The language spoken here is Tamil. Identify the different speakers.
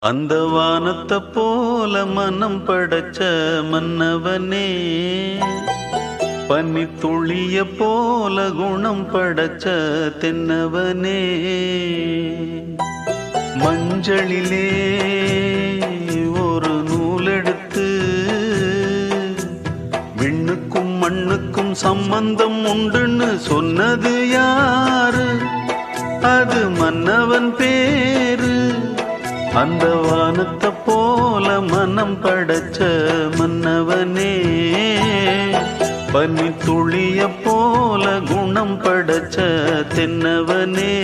Speaker 1: அந்த வானத்தை போல மனம் படைச்ச மன்னவனே, பனி துளிய போல குணம் படைச்ச தென்னவனே, மஞ்சளிலே ஒரு நூலெடுத்து விண்ணுக்கும் மண்ணுக்கும் சம்பந்தம் உண்டுன்னு சொன்னது யாரு? அது மன்னவன் பேரு. அந்த வானத்தை போல மனம் படைச்ச மன்னவனே, பனி துளிய போல குணம் படைச்ச தென்னவனே.